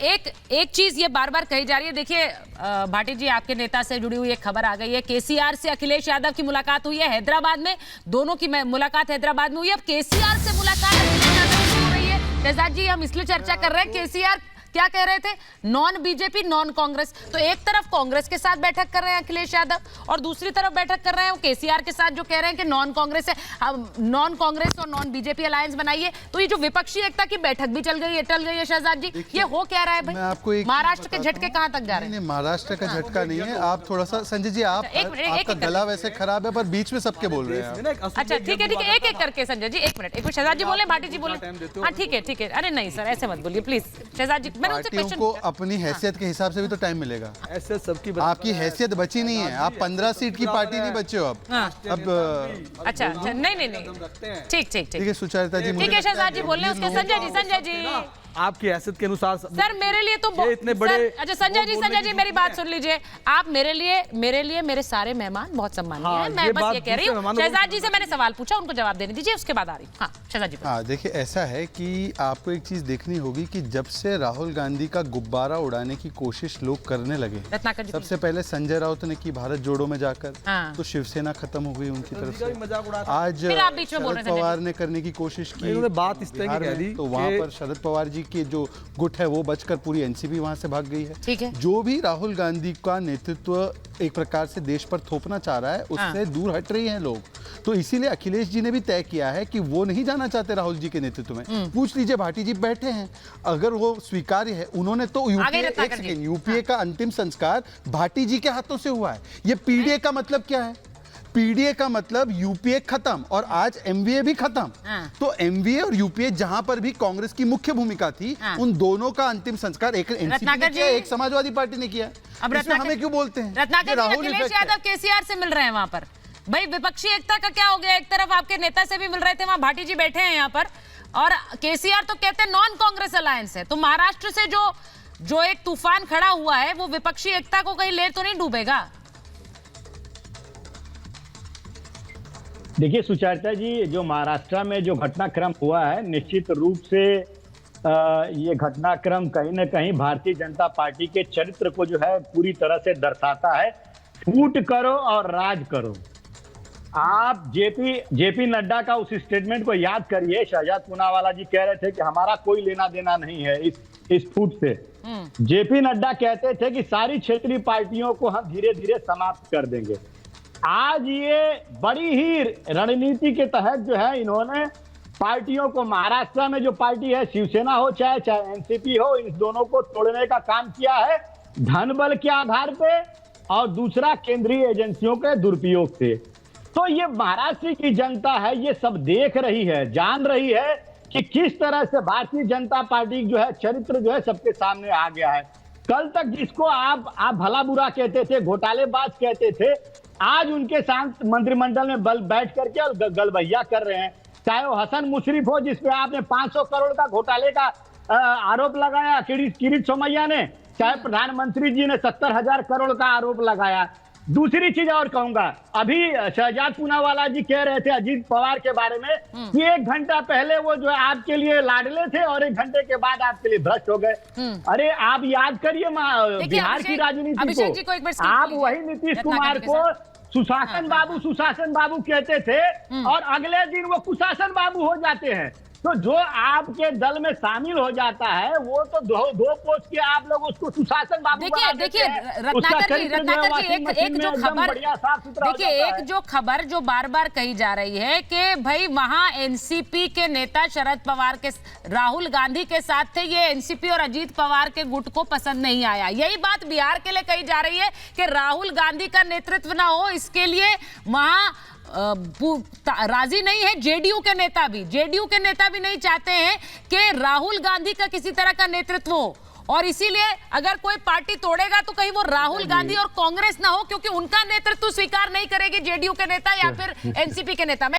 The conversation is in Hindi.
एक चीज ये बार बार कही जा रही है। देखिए भाटी जी, आपके नेता से जुड़ी हुई एक खबर आ गई है। केसीआर से अखिलेश यादव की मुलाकात हुई है हैदराबाद में, दोनों की मुलाकात हैदराबाद में हुई है। अब केसीआर से मुलाकात अखिलेश यादव से हो रही है। शहजाद जी, हम इसलिए चर्चा कर रहे हैं, केसीआर क्या कह रहे थे, नॉन बीजेपी नॉन कांग्रेस। तो एक तरफ कांग्रेस के साथ बैठक कर रहे हैं अखिलेश यादव और दूसरी तरफ बैठक कर रहे हैं वो केसीआर के साथ, जो कह रहे हैं कि नॉन कांग्रेस है, नॉन कांग्रेस और नॉन बीजेपी अलायंस बनाइए। तो ये जो विपक्षी एकता की बैठक भी टल गई है शहजाद जी, ये हो क्या रहा है भाई? आपको महाराष्ट्र के झटके कहाँ तक जा रहे हैं? महाराष्ट्र का झटका नहीं है। आप थोड़ा सा संजय जी, आपका गला वैसे खराब है पर बीच में सबके बोल रहे हैं। अच्छा ठीक है, एक एक करके संजय जी, एक मिनट शहजाद जी बोले, भाटी जी बोले। हाँ ठीक है। अरे नहीं सर, ऐसे मत बोलिए प्लीज शहजाद जी। मैंने उनसे क्वेश्चन अपनी हैसियत के हिसाब से भी तो टाइम मिलेगा। ऐसे सबकी आपकी हैसियत बची नहीं है, आप 15 सीट की पार्टी नहीं बचे हो अब। अच्छा नहीं ठीक है सुचारिता जी, ठीक है शहजाद जी बोल रहे हैं उसके। संजय जी आपकी हैसियत के अनुसार सर मेरे लिए तो इतने बड़े। अच्छा संजय जी मेरी बात सुन लीजिए। आप मेरे लिए मेरे सारे मेहमान बहुत सम्मानीय हैं। मैं बस ये कह रही हूँ, शहजाद जी से मैंने सवाल पूछा, उनको जवाब देने दीजिए, उसके बाद आ रही हूँ। हाँ शहजाद जी। हाँ देखिए, ऐसा है कि आपको एक चीज देखनी होगी कि जब से राहुल गांधी का गुब्बारा उड़ाने की कोशिश लोग करने लगे, सबसे पहले संजय राउत ने की भारत जोड़ो में जाकर, तो शिवसेना खत्म हो गई उनकी तरफ से। आज शरद पवार ने करने की कोशिश की, बात इस तरह की कह दी तो वहाँ पर शरद पवार जी के जो गुट है वो बचकर पूरी एनसीपी वहां से भाग गई है। ठीक है। जो भी राहुल गांधी का नेतृत्व एक प्रकार से देश पर थोपना चाह रहा है, उससे दूर हट रही हैं लोग। तो इसीलिए अखिलेश जी ने भी तय किया है कि वो नहीं जाना चाहते राहुल जी के नेतृत्व में। पूछ लीजिए, भाटी जी बैठे हैं, अगर वो स्वीकार्य है, उन्होंने तो यूपीए का अंतिम संस्कार भाटी जी के हाथों से हुआ है। ये पीडीए का मतलब क्या है? पीडीए का मतलब यूपीए खत्म और आज एमवीए भी खत्म। तो एमवीए और यूपीए जहां पर भी कांग्रेस की मुख्य भूमिका थी, उन दोनों का अंतिम संस्कार एक एनसीपी ने किया, एक समाजवादी पार्टी ने किया। अब हमें क्यों बोलते हैं अखिलेश यादव केसीआर से मिल रहे हैं वहां पर? भाई विपक्षी एकता का क्या हो गया? एक तरफ आपके नेता से भी मिल रहे थे, वहां भाटी जी बैठे हैं यहाँ पर, और केसीआर तो कहते हैं नॉन कांग्रेस अलायंस है। तो महाराष्ट्र से जो एक तूफान खड़ा हुआ है, वो विपक्षी एकता को कहीं लेर तो नहीं डूबेगा? देखिए सुचारिता जी, जो महाराष्ट्र में जो घटनाक्रम हुआ है, निश्चित रूप से ये घटनाक्रम कहीं न कहीं भारतीय जनता पार्टी के चरित्र को जो है पूरी तरह से दर्शाता है। फूट करो और राज करो। आप जेपी नड्डा का उस स्टेटमेंट को याद करिए। शहजाद पूनावाला जी कह रहे थे कि हमारा कोई लेना देना नहीं है इस फूट से। जेपी नड्डा कहते थे कि सारी क्षेत्रीय पार्टियों को हम धीरे धीरे समाप्त कर देंगे। आज ये बड़ी ही रणनीति के तहत जो है इन्होंने पार्टियों को, महाराष्ट्र में जो पार्टी है, शिवसेना हो चाहे एनसीपी हो, इस दोनों को तोड़ने का काम किया है धन बल के आधार पे, और दूसरा केंद्रीय एजेंसियों के दुरुपयोग से। तो ये महाराष्ट्र की जनता है, ये सब देख रही है, जान रही है कि किस तरह से भारतीय जनता पार्टी जो है चरित्र जो है सबके सामने आ गया है। कल तक जिसको आप भला बुरा कहते थे, घोटालेबाज कहते थे, आज उनके साथ मंत्रिमंडल में बैठ करके और गलबैया कर रहे हैं। चाहे वो हसन मुशर्रफ हो, जिसपे आपने 500 करोड़ का घोटाले का आरोप लगाया किरीट सोमैया ने, चाहे प्रधानमंत्री जी ने 70,000 करोड़ का आरोप लगाया। दूसरी चीज और कहूंगा, अभी शहजाद पूनावाला जी कह रहे थे अजीत पवार के बारे में कि 1 घंटा पहले वो जो है आपके लिए लाडले थे और 1 घंटे के बाद आपके लिए भ्रष्ट हो गए। अरे आप याद करिए बिहार की राजनीति को, आप वही नीतीश कुमार को सुशासन बाबू कहते थे और अगले दिन वो कुशासन बाबू हो जाते हैं। तो जो आपके दल में शामिल हो जाता है, वो तो दो पोस्ट के आप लोग उसको सुशासन बाबू देखिए रत्नाकर जी एक जो खबर जो बार बार कही जा रही है कि भाई वहां एनसीपी के नेता शरद पवार के राहुल गांधी के साथ थे, ये एनसीपी और अजीत पवार के गुट को पसंद नहीं आया। यही बात बिहार के लिए कही जा रही है कि राहुल गांधी का नेतृत्व ना हो, इसके लिए वहां राजी नहीं है। जेडीयू के नेता भी नहीं चाहते हैं कि राहुल गांधी का किसी तरह का नेतृत्व हो, और इसीलिए अगर कोई पार्टी तोड़ेगा तो कहीं वो राहुल गांधी और कांग्रेस ना हो, क्योंकि उनका नेतृत्व स्वीकार नहीं करेगी जेडीयू के नेता या फिर एनसीपी के नेता।